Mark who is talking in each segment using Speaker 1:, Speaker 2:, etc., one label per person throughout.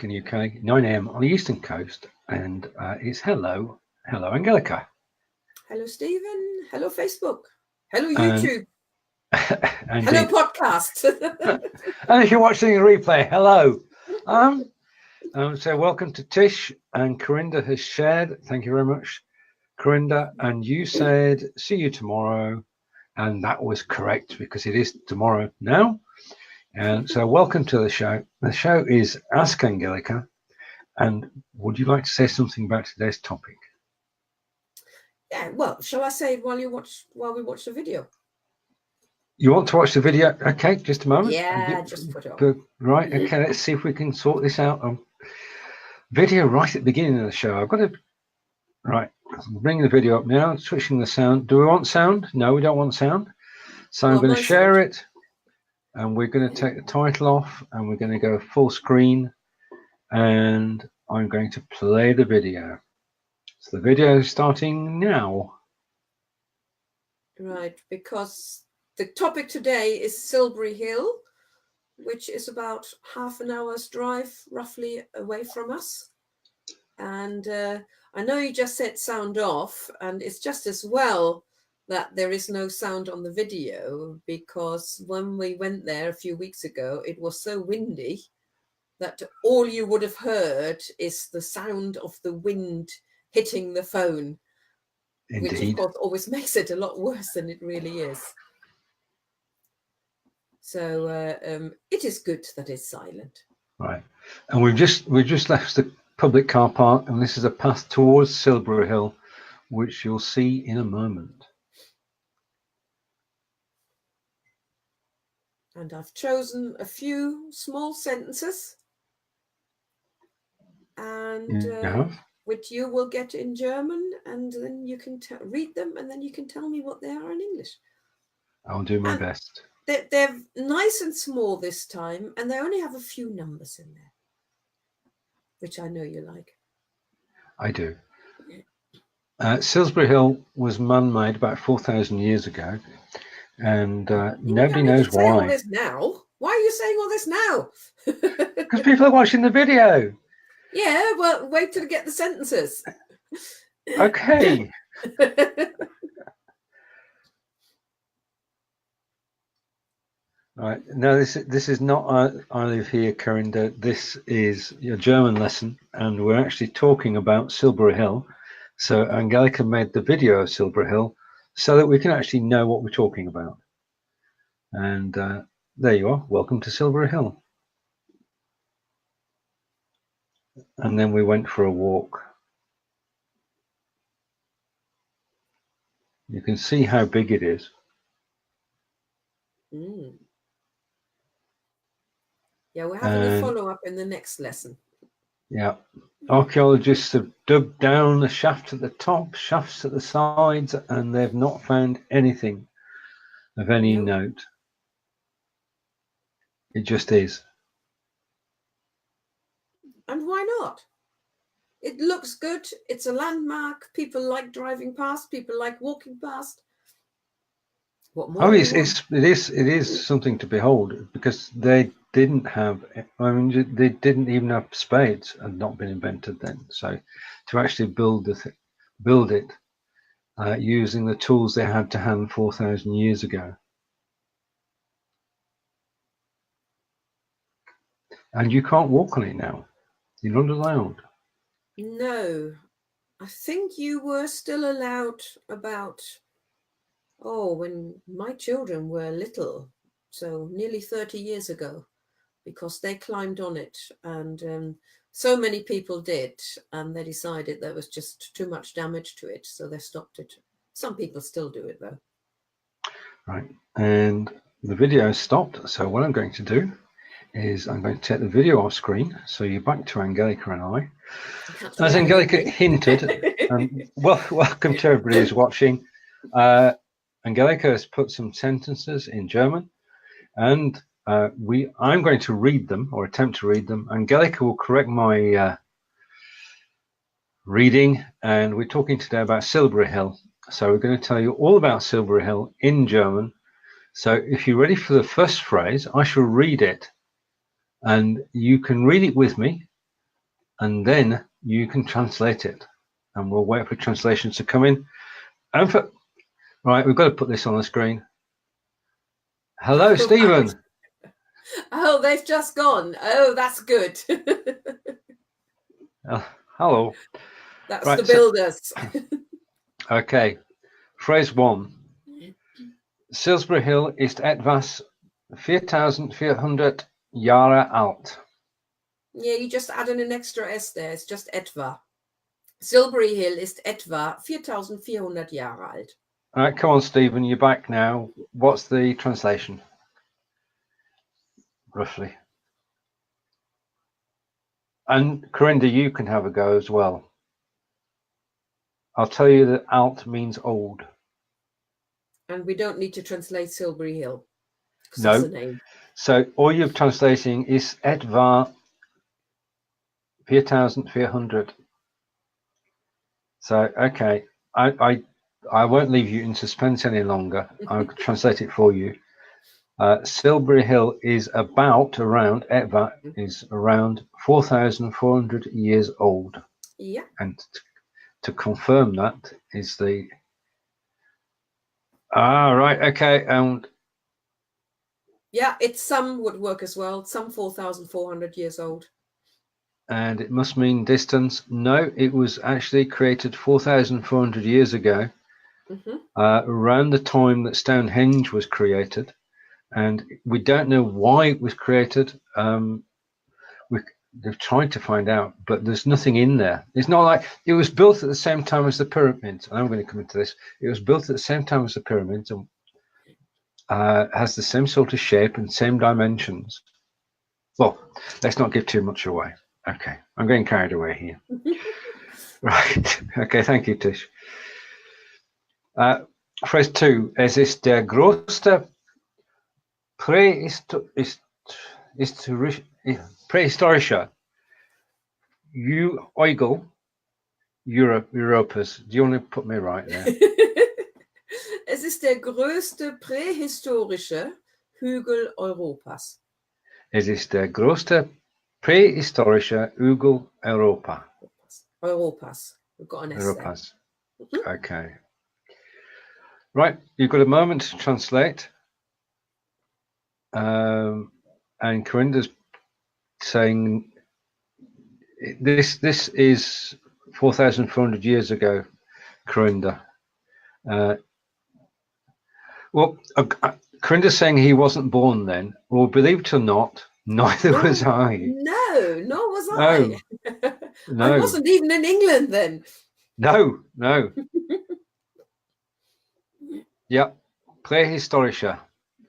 Speaker 1: in the UK, 9 a.m. on the eastern coast, and it's hello, Angelika.
Speaker 2: Hello, Stephen. Hello, Facebook. Hello, YouTube. Hello, podcast.
Speaker 1: And if you're watching the replay, hello. So welcome to Tish, and Corinda has shared. Thank you very much, Corinda. And you said, see you tomorrow. And that was correct because it is tomorrow now. And so welcome to the show. The show is Ask Angelika. And would you like to say something about today's topic?
Speaker 2: Yeah, well, shall I say it while we watch the video?
Speaker 1: You want to watch the video? Okay, just a moment.
Speaker 2: Yeah, just put it on.
Speaker 1: Right, okay, let's see if we can sort this out. Video right at the beginning of the show. I've got to... Right, I'm bringing the video up now, switching the sound. Do we want sound? No, we don't want sound. So I'm going to share it, and we're going to take the title off, and we're going to go full screen, and I'm going to play the video. So the video is starting now.
Speaker 2: Right, because the topic today is Silbury Hill, which is about half an hour's drive roughly away from us. And I know you just said sound off, and it's just as well that there is no sound on the video, because when we went there a few weeks ago, it was so windy that all you would have heard is the sound of the wind hitting the phone. Indeed. Which of course always makes it a lot worse than it really is. So it is good that it's silent.
Speaker 1: Right, and we've just left the public car park, and this is a path towards Silbury Hill, which you'll see in a moment.
Speaker 2: And I've chosen a few small sentences, and which you will get in German, and then you can read them, and then you can tell me what they are in English.
Speaker 1: I'll do my best.
Speaker 2: They're nice and small this time, and they only have a few numbers in there, which I know you like.
Speaker 1: I do. Silbury Hill was man-made about 4,000 years ago, and nobody knows why.
Speaker 2: All this now? Why are you saying all this now?
Speaker 1: Because people are watching the video.
Speaker 2: Yeah, well, wait till you get the sentences.
Speaker 1: Okay. Right. No, this is not I live here, Corinda. This is your German lesson, and we're actually talking about Silbury Hill. So Angelika made the video of Silbury Hill so that we can actually know what we're talking about. And there you are. Welcome to Silbury Hill. And then we went for a walk. You can see how big it is.
Speaker 2: Mm. Yeah, we're having a follow-up in the next lesson.
Speaker 1: Yeah. Archaeologists have dug down the shaft at the top, shafts at the sides, and they've not found anything of any note. It just is.
Speaker 2: And why not? It looks good. It's a landmark. People like driving past. People like walking past. What more?
Speaker 1: Oh, it is something to behold, because they didn't have. I mean, they didn't even have spades, had not been invented then. So, to actually build it using the tools they had to hand 4,000 years ago, and you can't walk on it now. You're not allowed.
Speaker 2: No, I think you were still allowed about. Oh, when my children were little, so nearly 30 years ago, because they climbed on it, and so many people did, and they decided there was just too much damage to it, so they stopped it. Some people still do it, though. Right,
Speaker 1: and the video stopped, so what I'm going to do is I'm going to take the video off screen, so you're back to Angelika and I. As Angelika hinted, welcome to everybody who's watching. Angelika has put some sentences in German, and I'm going to read them, or attempt to read them. Angelika will correct my reading, and we're talking today about Silbury Hill. So we're going to tell you all about Silbury Hill in German. So if you're ready for the first phrase, I shall read it, and you can read it with me, and then you can translate it. And we'll wait for translations to come in. And right, we've got to put this on the screen. Hello, Stephen.
Speaker 2: Oh, they've just gone. Oh, that's good.
Speaker 1: Hello.
Speaker 2: That's
Speaker 1: right,
Speaker 2: the builders.
Speaker 1: Okay. Phrase 1. Silbury Hill ist etwas 4400 Jahre alt.
Speaker 2: Yeah, you just add in an extra S there. It's just etwa. Silbury Hill ist etwa 4400 Jahre alt.
Speaker 1: All right, come on, Stephen, you're back now. What's the translation? Roughly. And Corinda, you can have a go as well. I'll tell you that alt means old.
Speaker 2: And we don't need to translate Silbury Hill.
Speaker 1: No.
Speaker 2: That's the name.
Speaker 1: So all you're translating is etwa 4400. So, okay, I won't leave you in suspense any longer. I'll translate it for you. Silbury Hill is around 4,400 years old.
Speaker 2: Yeah.
Speaker 1: And to confirm that is the... right, okay. And
Speaker 2: yeah, some would work as well. Some 4,400 years old.
Speaker 1: And it must mean distance. No, it was actually created 4,400 years ago, around the time that Stonehenge was created. And we don't know why it was created. They've tried to find out, but there's nothing in there. It's not like it was built at the same time as the pyramids. And I'm going to come into this. It was built at the same time as the pyramids and has the same sort of shape and same dimensions. Well, let's not give too much away. Okay, I'm getting carried away here. Right. Okay, thank you, Tish. Phrase 2. Es ist der größte prähistorische Hügel Europas. Do you want to put me right there?
Speaker 2: Es ist der größte prähistorische Hügel Europas.
Speaker 1: Es ist der größte prähistorische Hügel Europa.
Speaker 2: Europas. We've got an S
Speaker 1: Europas. Okay. Right, you've got a moment to translate. And Corinda's saying this is 4,400 years ago, Corinda. Well, Corinda's saying he wasn't born then. Well, believe it or not, neither was I.
Speaker 2: No, nor was I.
Speaker 1: No.
Speaker 2: I wasn't even in England then.
Speaker 1: No. Yeah, prehistorische,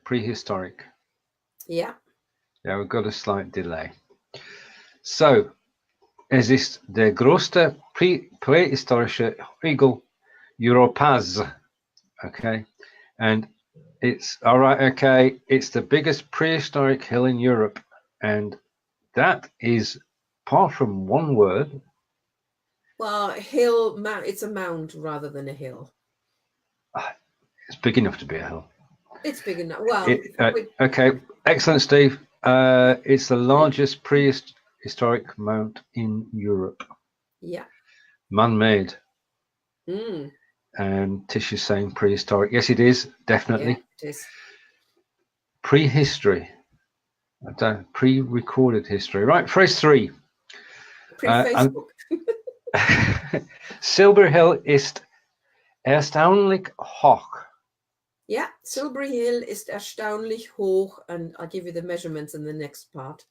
Speaker 1: prehistoric.
Speaker 2: Yeah.
Speaker 1: Yeah, we've got a slight delay. So, es ist der größte prähistorische Hügel Europas. Okay, and it's all right. Okay, it's the biggest prehistoric hill in Europe, and that is, apart from one word.
Speaker 2: Well, hill, it's a mound rather than a hill.
Speaker 1: It's big enough to be a hill.
Speaker 2: It's big enough. Well,
Speaker 1: okay, excellent, Steve. It's the largest prehistoric mound in Europe.
Speaker 2: Yeah.
Speaker 1: Man-made.
Speaker 2: Mm.
Speaker 1: And Tish is saying prehistoric. Yes, it is, definitely.
Speaker 2: Yeah, it is.
Speaker 1: Prehistory. Pre-recorded history. Right, phrase 3.
Speaker 2: Pre-Facebook.
Speaker 1: Silbury Hill ist erstaunlich hoch.
Speaker 2: Yeah, Silbury Hill ist erstaunlich hoch, and I'll give you the measurements in the next part.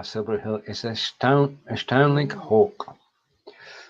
Speaker 1: Silbury Hill is erstaunlich hoch.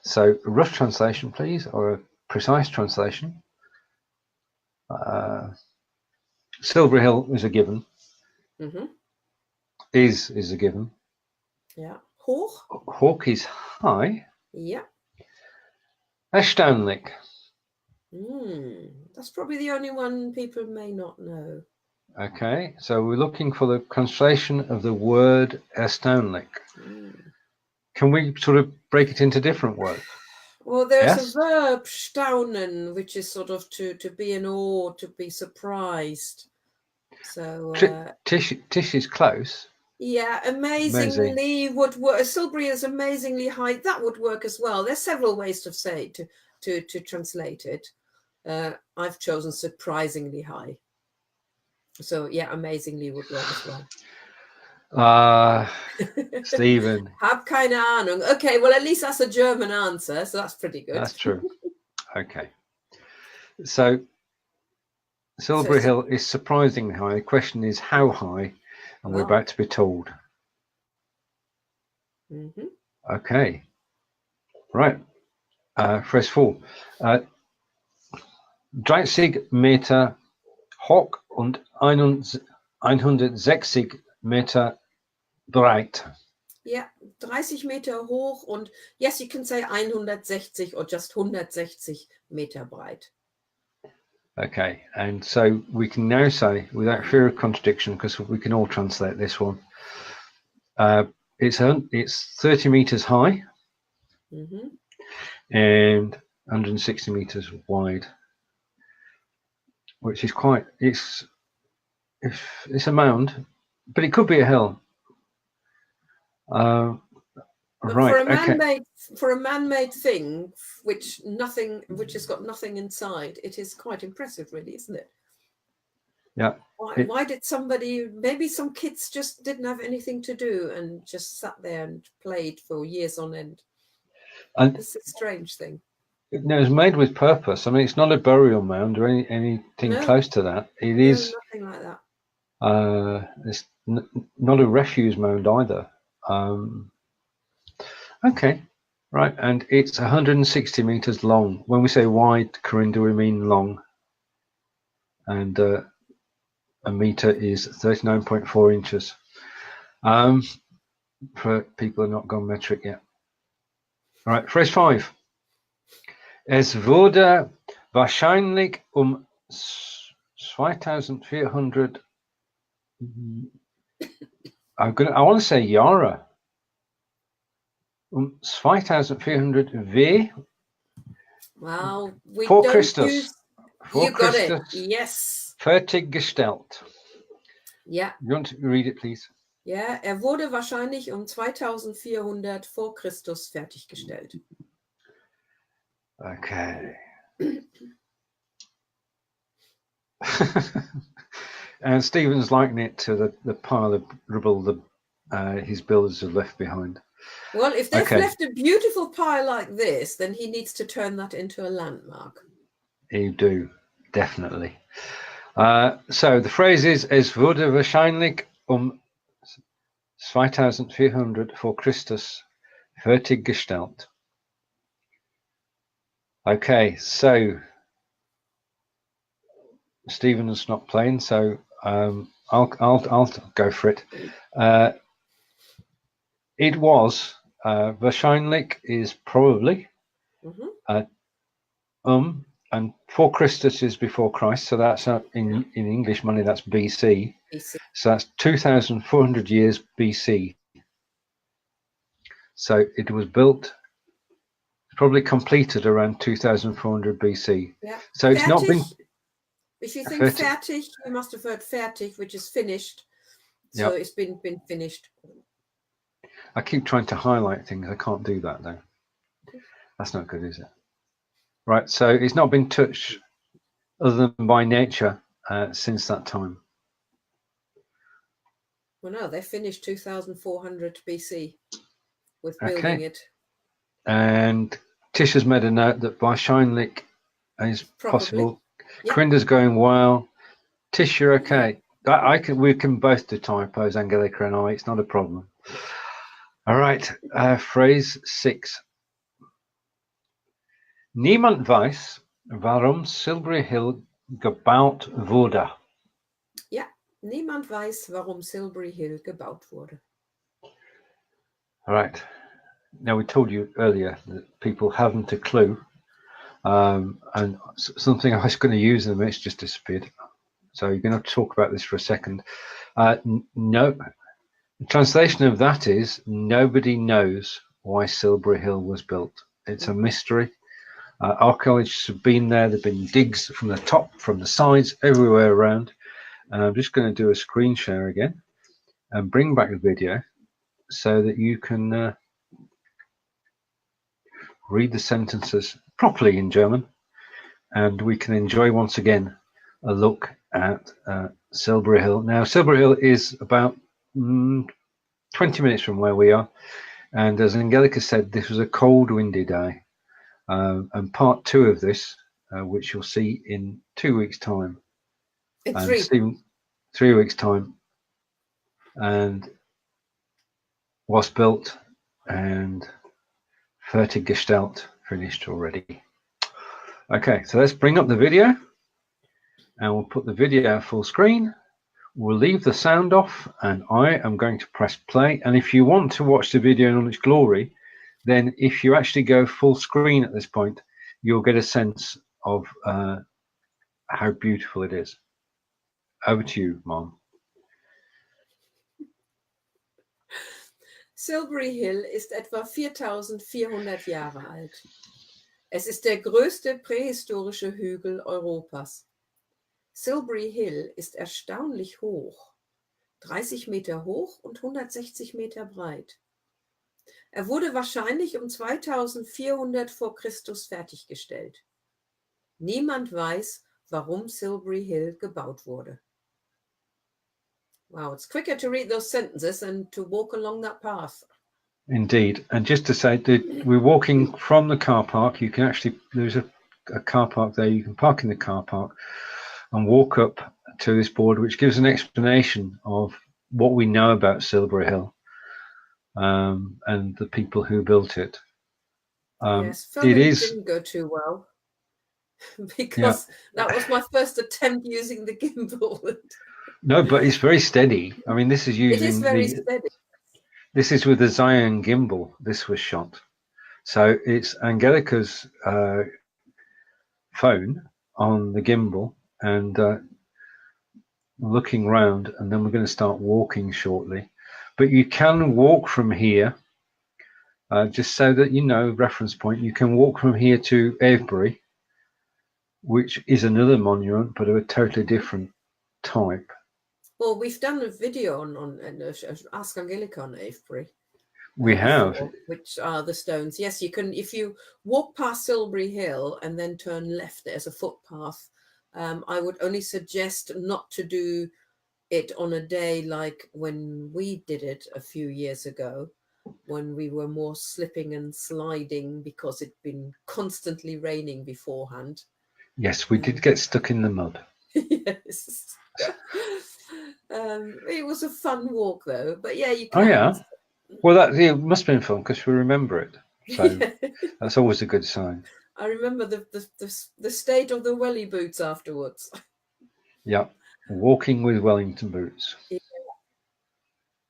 Speaker 1: So, a rough translation, please, or a precise translation. Silbury Hill is a given. Is a given.
Speaker 2: Yeah. Hoch.
Speaker 1: Hoch is high.
Speaker 2: Yeah.
Speaker 1: Erstaunlich.
Speaker 2: That's probably the only one people may not know.
Speaker 1: Okay, so we're looking for the translation of the word erstaunlich. Can we sort of break it into different words?
Speaker 2: Well, there's a verb, staunen, which is sort of to be in awe, to be surprised. So
Speaker 1: Tish is close.
Speaker 2: Yeah,
Speaker 1: Amazing.
Speaker 2: amazingly would work. Silbury is amazingly high. That would work as well. There's several ways to say to translate it. I've chosen surprisingly high. So yeah, amazingly would work as well.
Speaker 1: Stephen.
Speaker 2: Hab keine Ahnung. Okay, well at least that's a German answer, so that's pretty good.
Speaker 1: That's true. Okay. So Silbury Hill is surprisingly high. The question is how high, and we're about to be told. Okay. Right. Phrase 4. 30 Meter hoch und 160 Meter breit.
Speaker 2: Yeah, 30 Meter hoch und yes, you can say 160 or just 160 Meter breit.
Speaker 1: Okay, and so we can now say, without fear of contradiction, because we can all translate this one, it's 30 meters high and 160 meters wide, which is quite. It's a mound, but it could be a hill. Right.
Speaker 2: For a man-made thing, which has got nothing inside, it is quite impressive, really, isn't it?
Speaker 1: Yeah.
Speaker 2: Why did somebody? Maybe some kids just didn't have anything to do and just sat there and played for years on end. And it's a strange thing.
Speaker 1: It was made with purpose. I mean, it's not a burial mound or anything close to that. It is
Speaker 2: nothing like that.
Speaker 1: It's not a refuse mound either. Okay, right, and it's 160 meters long. When we say wide, Corinne, do we mean long? And a meter is 39.4 inches. For people who have not gone metric yet. All right, phrase 5. Es wurde wahrscheinlich 2400. I want to say Jahre. 2400 V.
Speaker 2: Wow, we
Speaker 1: vor
Speaker 2: don't
Speaker 1: Christus.
Speaker 2: Use...
Speaker 1: Vor
Speaker 2: you
Speaker 1: Christus.
Speaker 2: got it. Yes.
Speaker 1: Fertiggestellt.
Speaker 2: Yeah.
Speaker 1: You want to read it, please?
Speaker 2: Ja, wurde wahrscheinlich 2400 vor Christus fertiggestellt.
Speaker 1: Okay. And Stephen's likening it to the pile of rubble his builders have left behind.
Speaker 2: Well, if they've left a beautiful pile like this, then he needs to turn that into a landmark.
Speaker 1: You do, definitely. So the phrase is, es wurde wahrscheinlich 2400 vor Christus fertiggestellt. Okay, so Stephen's not playing, so I'll go for it. It was wahrscheinlich is probably, and for Christus is before Christ, so that's in English money that's BC. So that's 2,400 years BC. So it was built, probably completed around 2,400 BC.
Speaker 2: Yeah.
Speaker 1: So it's not been.
Speaker 2: If you think fertig, you must have heard fertig, which is finished. So it's been finished.
Speaker 1: I keep trying to highlight things. I can't do that though. That's not good, is it? Right. So it's not been touched other than by nature since that time.
Speaker 2: Well, no, they finished 2,400 BC with building it.
Speaker 1: And Tish has made a note that wahrscheinlich is possible. Corinda's going well. Tish, you're okay. We can both do typos, Angelika and I. It's not a problem. All right. Phrase 6. Niemand weiß, warum Silbury Hill gebaut wurde.
Speaker 2: Ja, niemand weiß, warum Silbury Hill gebaut wurde.
Speaker 1: All right. Now, we told you earlier that people haven't a clue. And something I was going to use in a minute just disappeared. So you're going to have to talk about this for a second. No, the translation of that is nobody knows why Silbury Hill was built. It's a mystery. Archaeologists have been there. There've been digs from the top, from the sides, everywhere around. And I'm just going to do a screen share again. and bring back the video so that you can read the sentences properly in German, and we can enjoy once again a look at Silbury Hill. Now, Silbury Hill is about 20 minutes from where we are, and as Angelika said, this was a cold, windy day, and part 2 of this, which you'll see in 2 weeks' time,
Speaker 2: In
Speaker 1: and 3 weeks' time, and was built and fertiggestellt, finished already. Okay, so let's bring up the video, and we'll put the video full screen. We'll leave the sound off, and I am going to press play. And if you want to watch the video in all its glory, then if you actually go full screen at this point, you'll get a sense of how beautiful it is. Over to you, Mom.
Speaker 2: Silbury Hill ist etwa 4400 Jahre alt. Es ist der größte prähistorische Hügel Europas. Silbury Hill ist erstaunlich hoch, 30 Meter hoch und 160 Meter breit. Er wurde wahrscheinlich um 2400 vor Christus fertiggestellt. Niemand weiß, warum Silbury Hill gebaut wurde. Wow, it's quicker to read those sentences than to walk along that path.
Speaker 1: Indeed. And just to say that we're walking from the car park. You can actually, there's a car park there. You can park in the car park and walk up to this board, which gives an explanation of what we know about Silbury Hill and the people who built it.
Speaker 2: Yes, filming didn't go too well because that was my first attempt using the gimbal.
Speaker 1: No, but it's very steady. I mean, this is using. It is very steady. This is with the Zion gimbal. This was shot, so it's Angelika's phone on the gimbal and looking round, and then we're going to start walking shortly. But you can walk from here, just so that you know, reference point. You can walk from here to Avebury, which is another monument, but of a totally different type.
Speaker 2: Well, we've done a video on Ask Angelika on Avebury.
Speaker 1: We have.
Speaker 2: Before, which are the stones. Yes, you can, if you walk past Silbury Hill and then turn left, there's a footpath. I would only suggest not to do it on a day like when we did it a few years ago, when we were more slipping and sliding because it'd been constantly raining beforehand.
Speaker 1: Yes, we did get stuck in the mud.
Speaker 2: Yes. It was a fun walk though, but yeah, you can.
Speaker 1: Oh yeah. Well, it must have been fun because we remember it. So that's always a good sign.
Speaker 2: I remember the state of the welly boots afterwards.
Speaker 1: Yeah, walking with Wellington boots.
Speaker 2: Yeah.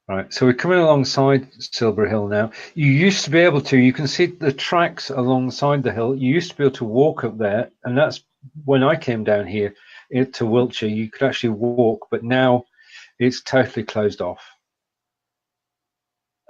Speaker 1: Right, so we're coming alongside Silbury Hill now. You used to be able to, you can see the tracks alongside the hill. You used to be able to walk up there, and that's when I came down here to Wiltshire. You could actually walk, but now it's totally closed off.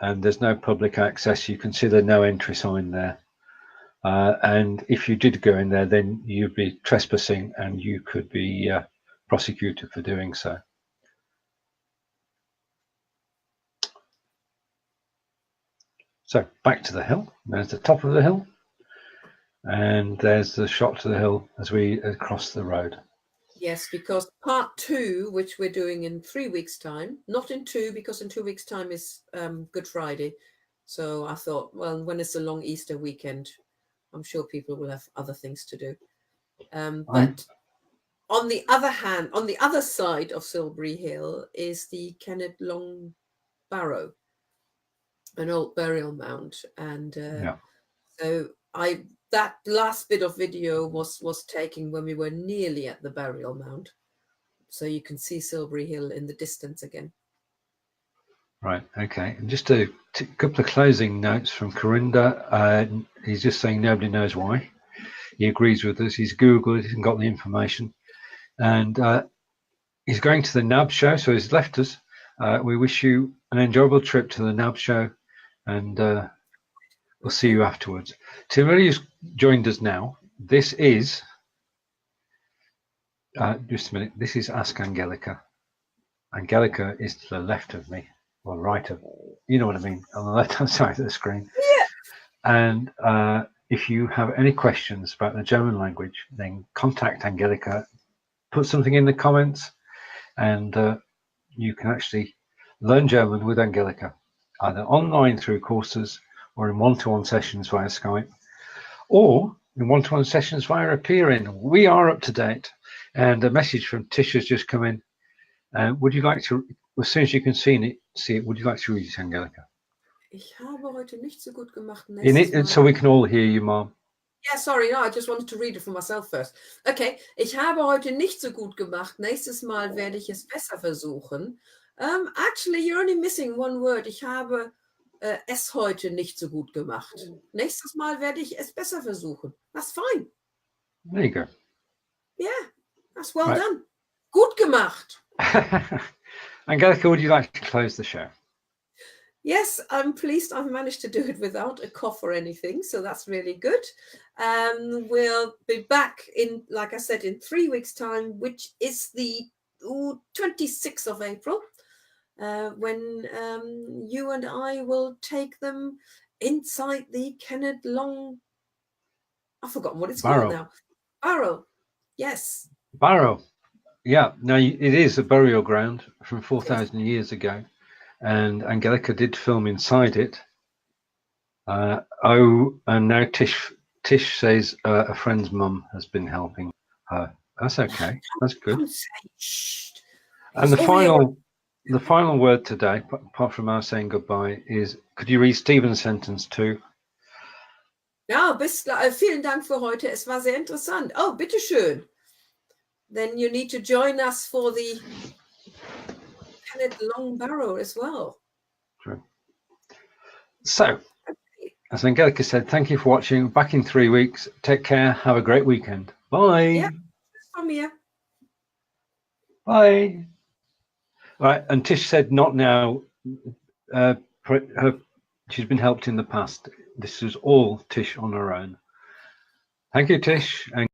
Speaker 1: And there's no public access. You can see there's no entry sign there. And if you did go in there, then you'd be trespassing and you could be prosecuted for doing so. So back to the hill. There's the top of the hill. And there's the shot to the hill as we cross the road.
Speaker 2: Yes, because part 2, which we're doing in 3 weeks' time, not in 2, because in 2 weeks' time is Good Friday. So I thought, well, when it's a long Easter weekend, I'm sure people will have other things to do. But on the other hand, on the other side of Silbury Hill is the Kennet Long Barrow, an old burial mound. And so that last bit of video was taken when we were nearly at the burial mound. So you can see Silbury Hill in the distance again. Right, okay. And just a couple of closing notes from Corinda. He's just saying nobody knows why. He agrees with us. He's Googled it and got the information. And he's going to the NAB show, so he's left us. We wish you an enjoyable trip to the NAB show, and we'll see you afterwards. To everybody who's joined us now, this is, just a minute, this is Ask Angelika. Angelika is to the left of me.
Speaker 1: well, right, you know what I mean, on the left-hand side of the screen.
Speaker 2: Yeah.
Speaker 1: And if you have any questions about the German language, then contact Angelika, put something in the comments, and you can actually learn German with Angelika, either online through courses or in one-to-one sessions via Skype, or in one-to-one sessions via Appearing. We are up to date. And a message from Tish has just come in. Would you like to, as soon as you can see it, would you like to read it, Angelika?
Speaker 2: Ich habe heute nicht so gut gemacht.
Speaker 1: So we can all hear you, Mom.
Speaker 2: Yeah, sorry, no, I just wanted to read it for myself first. Okay, ich habe heute nicht so gut gemacht. Nächstes Mal werde ich es besser versuchen. Actually, you're only missing one word. Ich habe es heute nicht so gut gemacht. Nächstes Mal werde ich es besser versuchen. That's fine.
Speaker 1: There you go.
Speaker 2: Yeah, that's well done. Gut gemacht.
Speaker 1: Angelika, would you like to close the show?
Speaker 2: Yes, I'm pleased I've managed to do it without a cough or anything, so that's really good. We'll be back in, like I said, in 3 weeks' time, which is the 26th of April, when you and I will take them inside the Kenneth Long. I've forgotten what it's called now. Barrow. Yes.
Speaker 1: Barrow. Yeah. Now it is a burial ground from 4,000 years ago. And Angelika did film inside it. And now Tish says a friend's mum has been helping her. That's okay. That's good. And the final word today, apart from our saying goodbye, is, could you read Stephen's sentence too?
Speaker 2: Ja, vielen Dank für heute. Es war sehr interessant. Oh, bitteschön. Then you need to join us for the Long Barrow as well.
Speaker 1: True. So, as Angelika said, thank you for watching. Back in 3 weeks. Take care. Have a great weekend. Bye.
Speaker 2: Yeah, from here.
Speaker 1: Bye. All right. And Tish said, not now. She's been helped in the past. This is all Tish on her own. Thank you, Tish. And